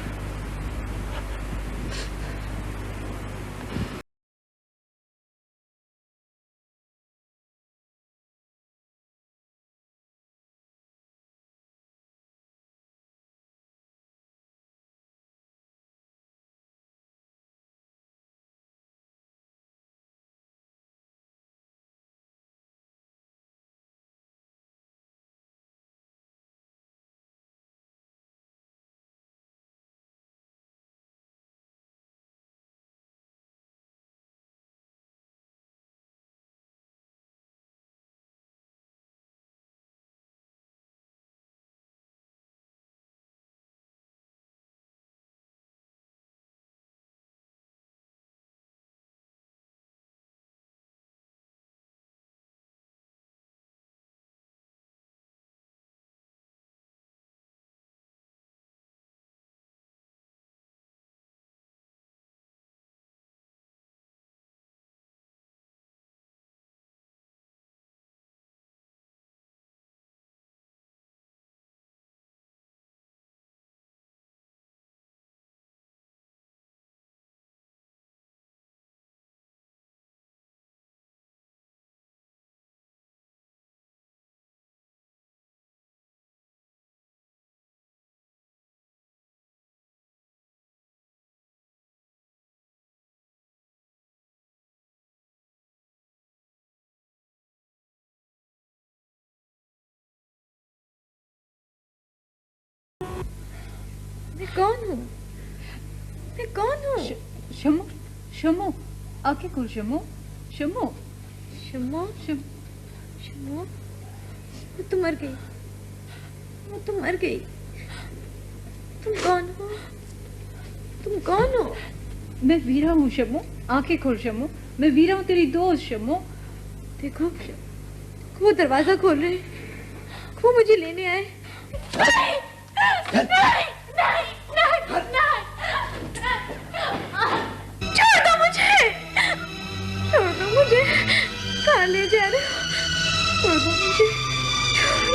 मैं कौन हूँ? मैं कौन हूँ? शमो, शमो, आके खोल शमो, शमो, शमो, शमो, मैं तो मर गई, मैं तो मर गई। तुम कौन हो? तुम कौन हो? मैं वीरा हूँ शमो, आंखें खोल शमो, मैं वीरा हूँ तेरी दोस्त शमो। देखो वो दरवाजा खोल रहे, वो मुझे लेने आए। छोड़ दो मुझे, छोड़ दो मुझे, कहाँ ले जा रहे हो? छोड़ दो मुझे, छोड़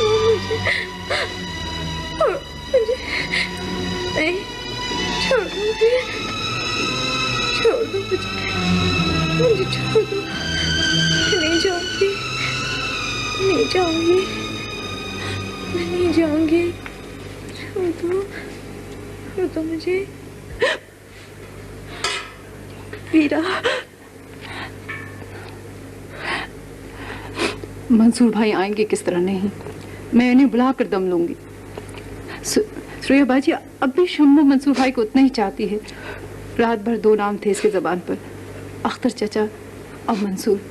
दो मुझे, नहीं, छोड़ दो मुझे, छोड़ दो मुझे छोड़ दो। मैं नहीं जाऊंगी, नहीं जाऊंगी, मैं नहीं जाऊंगी। छोड़ दो मुझे। वीरा, मंसूर भाई आएंगे किस तरह नहीं, मैं इन्हें बुलाकर दम लूंगी। सुरैया बाजी अब भी शम्मू मंसूर भाई को उतना ही चाहती है। रात भर 2 नाम थे इसके जबान पर, अख्तर चचा और मंसूर।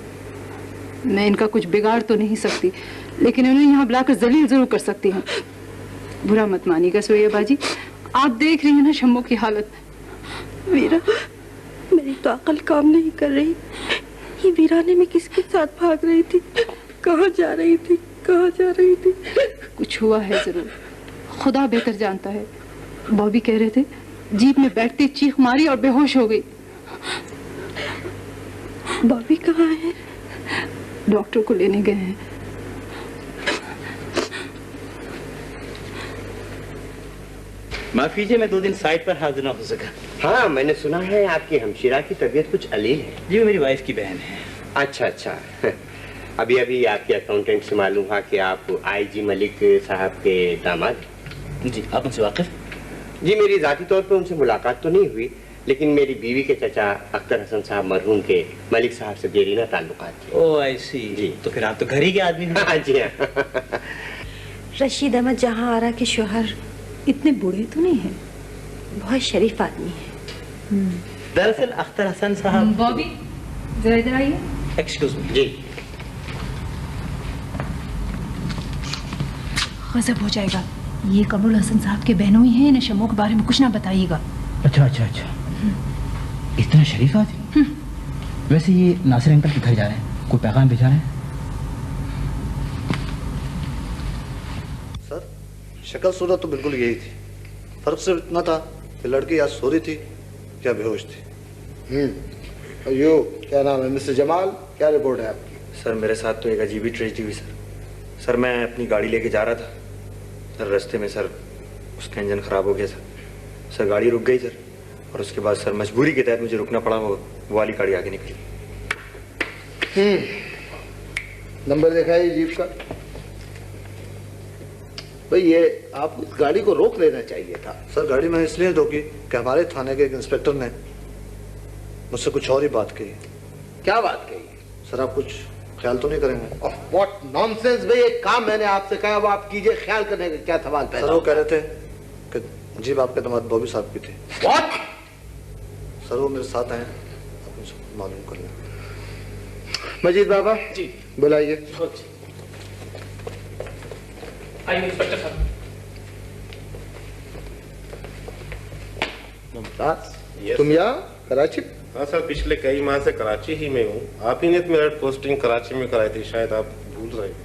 मैं इनका कुछ बिगाड़ तो नहीं सकती, लेकिन उन्हें यहाँ बुलाकर जलील जरूर कर सकती हूँ। बुरा मत मानिएगा सुरैया बाजी, आप देख रही हैं ना शम्मू की हालत। वीरा, मेरी तो अकल काम नहीं कर रही। ये वीराने में किसके साथ भाग रही थी, कहाँ जा रही थी, कहाँ जा रही थी? कुछ हुआ है जरूर, खुदा बेहतर जानता है। बॉबी कह रहे थे जीप में बैठते चीख मारी और बेहोश हो गई। बॉबी कहाँ है? डॉक्टर को लेने गए हैं। माफ कीजिए, मैं 2 दिन साइट पर हाजिर ना हो सका। हाँ, मैंने सुना है आपकी हमशीरा की तबीयत कुछ अलील है। जी, वो मेरी वाइफ की बहन है। अच्छा अच्छा। अभी अभी आपके अकाउंटेंट से मालूम हुआ कि आप आईजी मलिक साहब के दामाद। जी, आप उनसे वाकिफ? जी, मेरी जाती तौर पर उनसे मुलाकात तो नहीं हुई, लेकिन मेरी बीवी के चचा अख्तर हसन साहब मरहूम के मलिक साहब से देरीना ताल्लुकात थे। ओह, आई सी। जी, तो फिर आप तो घर ही के आदमी हैं। हाँ जी हाँ। रशीद अहमद जहाँ आरा के शोहर इतने बूढ़े तो नहीं हैं, बहुत शरीफ आदमी है। दरअसल अख्तर हसन साहब। बॉबी जरा इधर आइए। Excuse me. जी। गजब हो जाएगा, ये कमरुल हसन साहब के बहनों ही हैं, इन्हें शम्मू के बारे में कुछ ना बताइएगा। अच्छा अच्छा अच्छा, इतना शरीफ आदमी। वैसे ये नासिर अंकल के घर जा रहे हैं, कोई पैगाम भेजा है? सर, शक्ल सूरत तो बिल्कुल यही थी, फर्क सिर्फ इतना था कि लड़की या सो रही थी या बेहोश थी। यो क्या नाम है मिस्टर जमाल, क्या रिपोर्ट है आपकी? सर, मेरे साथ तो एक अजीब ही ट्रेजेडी हुई सर। सर, मैं अपनी गाड़ी लेके जा रहा था सर, रास्ते में सर उसका इंजन खराब हो गया सर, गाड़ी रुक गई सर, और उसके बाद सर मजबूरी के तहत मुझे रुकना पड़ा, वो वाली गाड़ी आगे निकली। नंबर देखा है जीप का? भाई ये आप इस गाड़ी को रोक लेना चाहिए था। सर, गाड़ी मैंने इसलिए रोकी कि हमारे थाने के एक इंस्पेक्टर ने मुझसे कुछ और ही बात कही। क्या बात कही? सर, आप कुछ ख्याल तो नहीं करेंगे? व्हाट नॉनसेंस भाई, एक काम मैंने आपसे कहा वो आप कीजिए, ख्याल करने का क्या सवाल पैदा? सर, वो कह रहे थे कि जीप आपके दामाद बॉबी साहब की थी। व्हाट? सर, वो मेरे साथ आए, आप उनसे मालूम कर लें। मजीद बाबा जी, बुलाइए। आइए इंस्पेक्टर साहब। तुम यहाँ कराची? हाँ सर, पिछले कई माह से कराची ही में हूँ। आप ही ने तो मेरा पोस्टिंग कराची में कराई थी, शायद आप भूल रहे हैं।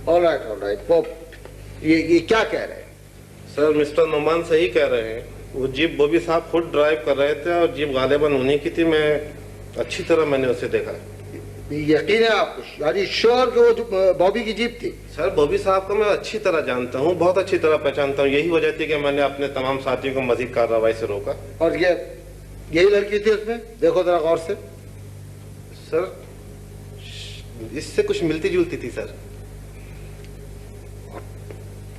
ऑलराइट। वो ये क्या कह रहे हैं? सर, मिस्टर नोमान सही कह रहे हैं। वो जीप बॉबी साहब खुद ड्राइव कर रहे थे और जीप गालिबन उन्हीं की थी। मैं अच्छी तरह मैंने उसे देखा। यकीन है आपको? यानी श्योर कि वो बॉबी की जीप थी? सर, बॉबी साहब को मैं अच्छी तरह जानता हूँ, बहुत अच्छी तरह पहचानता हूँ। यही वजह थी कि मैंने अपने तमाम साथियों को मजीद कार्रवाई से रोका। और यही लड़की थी उसमें? देखो जरा गौर से। सर, इससे कुछ मिलती जुलती थी sir.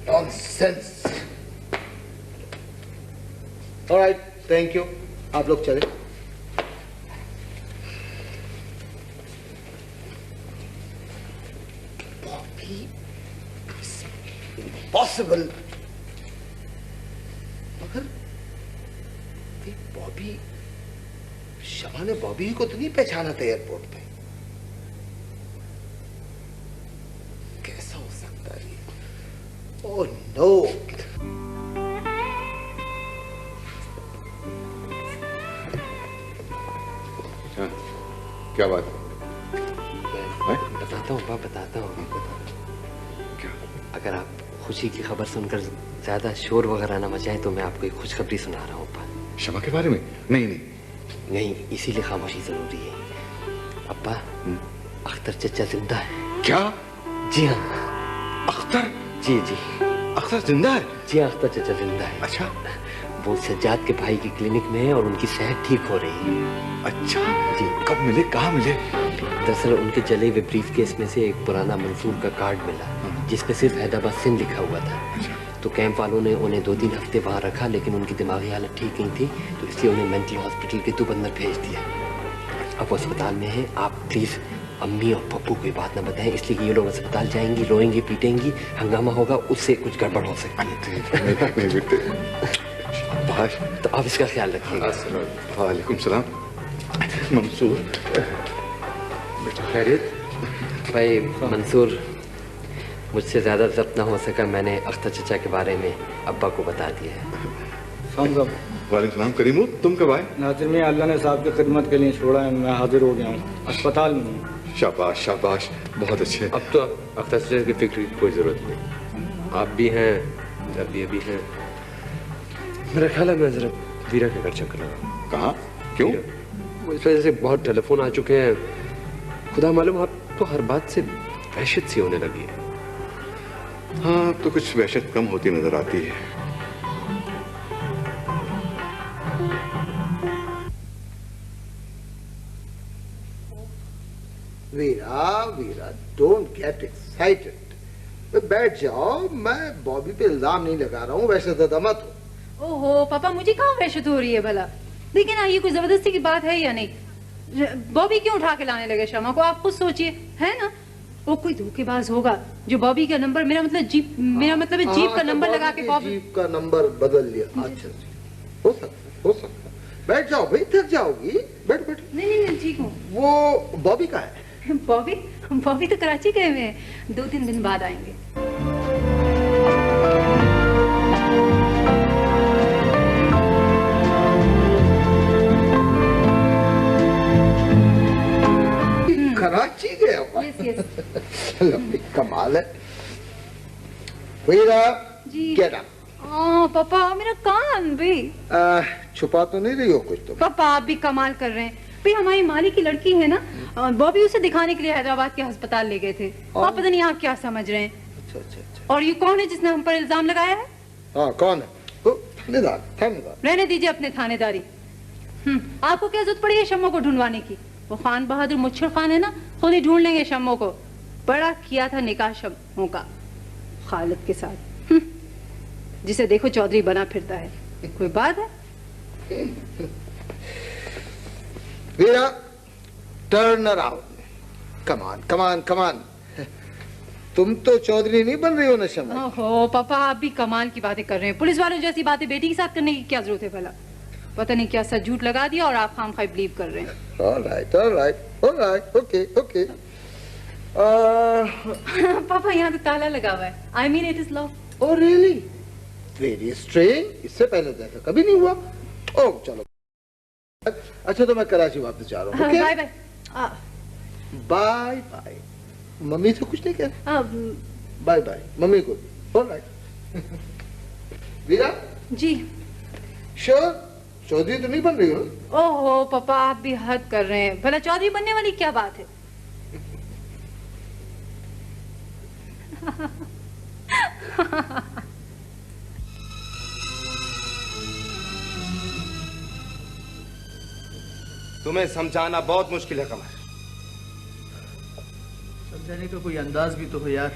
Nonsense. Alright, thank you. आप लोग चले। पॉसिबल, मगर बॉबी, शमा ने बॉबी को तो नहीं पहचाना था एयरपोर्ट पे। कैसा हो सकता है? Oh no. हाँ, क्या बात? बताता हूँ पापा, बताता हूँ। क्या? अगर आप खुशी की खबर सुनकर ज्यादा शोर वगैरह ना मचाएं तो मैं आपको एक खुशखबरी सुना रहा हूँ। शमा के बारे में? नहीं, इसीलिए खामोशी जरूरी है। अब्बा, अख्तर चचा जिंदा है। क्या? जी हाँ। अख्तर? जी। अख्तर जिंदा है? जी, अख्तर चचा जिंदा है। अच्छा। वो सज्जाद के भाई की क्लिनिक में है और उनकी सेहत ठीक हो रही है। अच्छा जी, कब मिले, कहाँ मिले? दरअसल उनके जले हुए ब्रीफ केस में से एक पुराना मंसूर का कार्ड मिला जिसपे सिर्फ हैदराबाद सिंध लिखा हुआ था। तो कैंप वालों ने उन्हें 2-3 हफ्ते वहाँ रखा, लेकिन उनकी दिमागी हालत ठीक नहीं थी, तो इसलिए उन्हें मेंटल हॉस्पिटल के दुबंदर भेज दिया। अब वो अस्पताल में है। आप प्लीज अम्मी और पप्पू कोई बात ना बताएं, इसलिए कि ये लोग अस्पताल जाएंगी, रोएंगी, पीटेंगी, हंगामा होगा, उससे कुछ गड़बड़ हो सकती है। तो आप इसका ख्याल रखिएगा। वालेकुम सलाम। मंसूर, बेटा खैरियत? भाई मंसूर मुझसे ज़्यादा जब्त ना हो सका, मैंने अख्तर चचा के बारे में अब्बा को बता दिया है। वालेकुम सलाम। करीमू, तुम कब आए? नाज़िर में अल्लाह ने साहब की खिदमत के लिए छोड़ा है, मैं हाजिर हो गया हूँ, अस्पताल में हूँ। शाबाश शाबाश, बहुत अच्छे। अब तो अख्तर चचा की फिक्र की कोई ज़रूरत नहीं, आप भी हैं, जब भी अभी हैं। मेरा ख्याल है मैं ज़रा वीरा के घर चक्कर लगा। कहाँ? क्यों? इस वजह से बहुत टेलीफोन आ चुके हैं, खुदा मालूम आप तो हर बात से वहशत सी होने लगी है। हाँ, तो कुछ वहशत कम होती नजर आती है। वीरा, वीरा, डोंट गेट एक्साइटेड। बैठ जाओ, मैं बॉबी पे इल्जाम नहीं लगा रहा हूँ, वैसे तो मत हो। ओहो पापा, मुझे कहाँ वहशत हो रही है भला? देखिए ना, ये कोई जबरदस्ती की बात है या नहीं? बॉबी क्यों उठा के लाने लगे शमा को, आप खुद सोचिए, है ना? वो कोई धोखेबाज होगा जो बॉबी का नंबर, मेरा मतलब जीप का नंबर लगा के बॉबी जीप का नंबर बदल लिया। अच्छा, हो सकता। बैठ जाओ भाई, थक जाओगी, बैठ। नहीं ठीक हूँ। वो बॉबी का है? बॉबी तो कराची गए हुए हैं, 2-3 दिन बाद आएंगे। कराची गया हुआ? यस। कमाल है। वीरा, जी गेट अप। पापा मेरा कान भी। छुपा तो नहीं रही हो कुछ? तो पापा आप भी कमाल कर रहे हैं। भाई हमारी माली की लड़की है ना, बॉबी उसे दिखाने के लिए हैदराबाद के अस्पताल ले गए थे। आप पता नहीं आप क्या समझ रहे हैं। अच्छा। और ये कौन है जिसने हम पर इल्जाम लगाया है? हाँ, कौन है? थानेदार। रहने दीजिए अपने थानेदारी। आपको क्या जरूरत पड़ी है शम्मो को ढूंढवाने की? वो खान बहादुर मुच्छर खान है ना, खुद ही ढूंढ लेंगे शम्मो को। बड़ा किया था निकाह शम्मो का खालिद के साथ, जिसे देखो चौधरी बना फिरता है। कोई बात है? वीरा, टर्न अराउंड। कमान। तुम तो चौधरी नहीं बन रही हो ना शम्मा? ओहो पापा, आप भी कमाल की बातें कर रहे हैं। पुलिस वालों जैसी बातें बेटी के साथ करने की क्या जरूरत है भला? पता नहीं क्या सच झूठ लगा दिया और आप खामखाई बिलीव कर रहे हैं। Alright, okay. पापा यहाँ तो ताला लगा हुआ है। I mean it is locked. Oh really? Very strange. इससे पहले तो ऐसा कभी नहीं हुआ। ओह चलो, अच्छा तो मैं कराची वापस जा रहा हूँ। बाय। मम्मी से कुछ नहीं कह रहे? बाय मम्मी को। ऑलराइट। वीरा जी। श्योर चौधरी तो नहीं बन रही हो? ओहो पापा, आप भी हद कर रहे हैं। भला चौधरी बनने वाली क्या बात है? तुम्हें समझाना बहुत मुश्किल है कमर। समझाने का कोई अंदाज भी तो हो यार,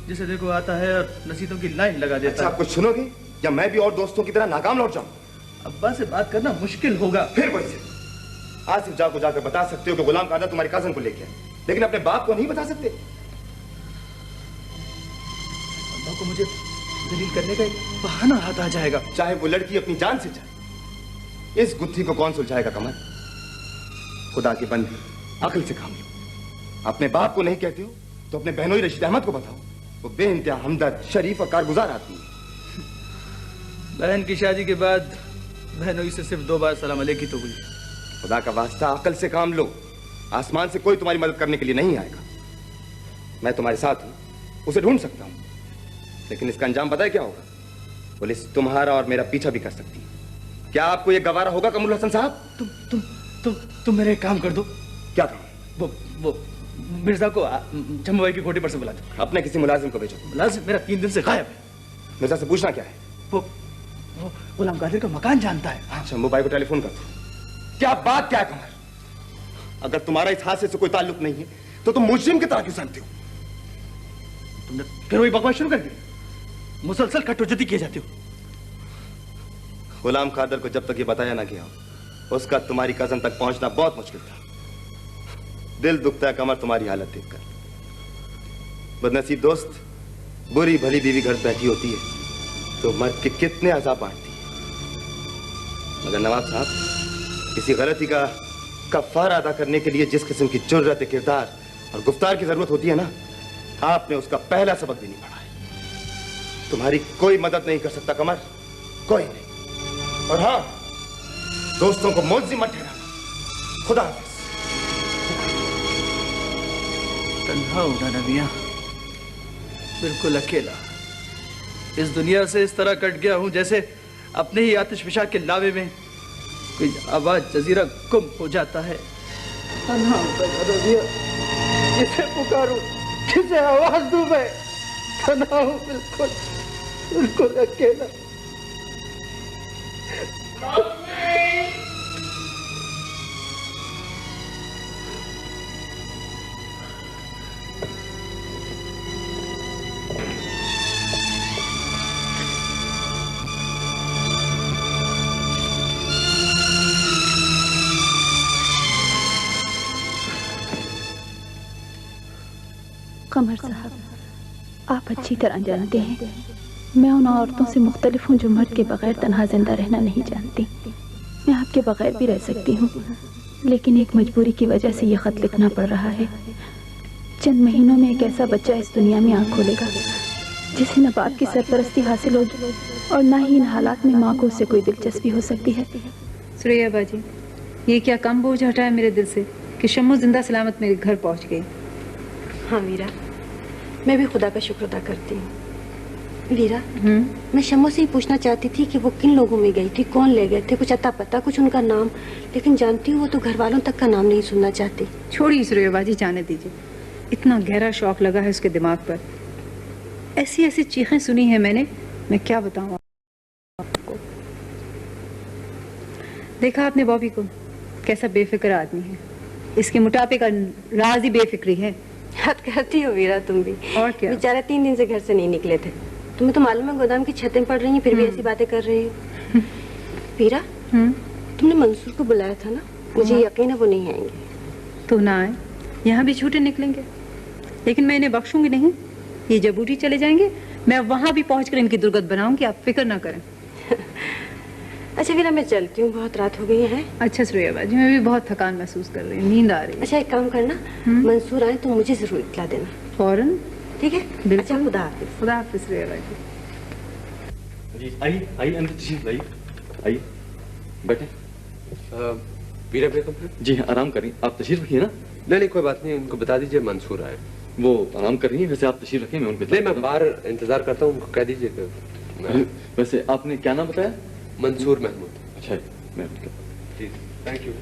जिसे देखो आता है और नसीहतों की लाइन लगा देता है। आप कुछ सुनोगे या मैं भी और दोस्तों की तरह नाकाम लौट जाऊं? अब्बा से बात करना मुश्किल होगा। फिर वैसे आसिफ जा को जाकर बता सकते हो कि गुलाम कादा तुम्हारी कजन को लेके, लेकिन अपने बाप को नहीं बता सकते। अब्बा को मुझे दलील करने का एक बहाना हाथ आ जाएगा। चाहे वो लड़की अपनी जान से जाए, इस गुत्थी को कौन सुलझाएगा कमर? खुदा के बंदे, अकल से काम लो। अपने बाप को नहीं कहते हो तो अपने बहनोई रशीद अहमद को बताओ। वो बेइंतहा हमदर्द, शरीफ और कारगुजार आदमी है। बहन की शादी के बाद बहनोई से सिर्फ 2 बार सलाम अलैकुम की तो हुई। खुदा का वास्ता अकल से काम लो। आसमान से कोई तुम्हारी मदद करने के लिए नहीं आएगा। मैं तुम्हारे साथ हूं, उसे ढूंढ सकता हूं, लेकिन इसका अंजाम पता है क्या होगा? पुलिस तुम्हारा और मेरा पीछा भी कर सकती है। क्या आपको यह गवारा होगा कमरुल हसन साहब? तुम मेरे एक काम कर दो। क्या काम? वो मिर्जा को जम्मू भाई की कोठी पर से बुला दो। अपने किसी मुलाजिम को भेजो। मुलाजिम मेरा 3 दिन से गायब है। मिर्जा से पूछना क्या है? वो गुलाम कादिर का मकान जानता है। हाँ। शंभू भाई को टेलीफोन कर दो। क्या बात क्या है कमर? अगर तुम्हारा इस हादसे से कोई ताल्लुक नहीं है तो तुम मुजरिम की तरह क्यों जानते हो? तुमने फिर वही बकवास शुरू कर दी। मुसलसल कटौती किए जाते हो। गुलाम कादर को जब तक ये बताया ना गया उसका तुम्हारी कजन तक पहुंचना बहुत मुश्किल था। दिल दुखता है कमर तुम्हारी हालत देखकर। बदनसीब दोस्त, बुरी भली बीवी घर बैठी होती है तो मर्द के कितने अजाब बांटती है। मगर नवाब साहब, किसी गलती का कफ़ारा अदा करने के लिए जिस किस्म की जुर्रत किरदार और गुफ्तार की जरूरत होती है ना, आपने उसका पहला सबक भी नहीं पढ़ा है। तुम्हारी कोई मदद नहीं कर सकता कमर, कोई नहीं। और हाँ, दोस्तों को मुल्ज़िम मत ठहराना। खुदा हाफ़िज़। तन्हा होना ना मियां, बिल्कुल अकेला। इस दुनिया से इस तरह कट गया हूं जैसे अपने ही आतिशफिशा के लावे में कोई आवाज जजीरा गुम हो जाता है। तन्हा होना मियां, किसे पुकारूं, किसे आवाज दूं मैं? तन्हा हूं, बिल्कुल बिल्कुल अकेला। कमर साहब, आप अच्छी तरह जानते हैं मैं उन औरतों से मुख्तलिफ हूँ जो मर्द के बगैर तन्हा जिंदा रहना नहीं जानती। मैं आपके बगैर भी रह सकती हूँ, लेकिन एक मजबूरी की वजह से ये खत लिखना पड़ रहा है। चंद महीनों में एक ऐसा बच्चा इस दुनिया में आँख खोलेगा जिसे न बाप की सरपरस्ती हासिल होगी और न ही इन हालात में माँ को उससे कोई दिलचस्पी हो सकती है। सुरैया बाजी, ये क्या कम बोझ हटाया मेरे दिल से कि शम्मू जिंदा सलामत मेरे घर पहुँच गई। हाँ वीरा, मैं भी खुदा का शुक्र अदा करती हूँ। वीरा, मैं शम्मू से ही पूछना चाहती थी कि वो किन लोगों में गई थी, कौन ले गए थे, कुछ अता पता, कुछ उनका नाम, लेकिन जानती हूँ वो तो घर वालों तक का नाम नहीं सुनना चाहती। छोड़िए सुरैया बाजी, जाने दीजिए। इतना गहरा शौक लगा है उसके दिमाग पर। ऐसी ऐसी चीखें सुनी है मैंने, मैं क्या बताऊँ आपको। देखा आपने बॉबी को, कैसा बेफिक्र आदमी है। इसके मोटापे का राज ही बेफिक्री है। हद करती हो वीरा तुम भी। और क्या, बेचारे 3 दिन से घर से नहीं निकले थे। तुम्हें तो मालूम है गोदाम की छतें पड़ रही हैं, फिर भी ऐसी बातें कर रही हो। वीरा, तुमने मंसूर को बुलाया था ना, मुझे यकीन है वो नहीं आएंगे। तो ना आए, यहाँ भी झूठे निकलेंगे, लेकिन मैं इन्हें बख्शूंगी नहीं। ये जबूरी चले जाएंगे, मैं वहां भी पहुंचकर इनकी दुर्गत बनाऊंगी, आप फिक्र ना करें। अच्छा वीरा, मैं चलती हूँ, बहुत रात हो गई है। अच्छा सुरैया बाजी, मैं भी बहुत थकान महसूस कर रही हूँ, नींद आ रही है। अच्छा एक काम करना, मंसूर आए तो मुझे जरूर इत्तला देना। फौरन? ठीक है, अच्छा खुदा हाफिज। खुदा हाफिज सुरैया बाजी। जी आइए आइए, अंदर तशरीफ लाइए, आइए बैठे। वीरा बेगम है? जी आराम करिए, आप तशरीफ रखिए ना। नहीं कोई बात नहीं, उनको बता दीजिए मंसूर आए। वो आराम कर रही है, वैसे आप तशरीफ रखिए, मैं उनको नहीं, मैं बाहर इंतजार करता हूँ, उनको कह दीजिए। वैसे आपने क्या नाम बताया? मंसूर महमूद। अच्छा, मैं थैंक यू।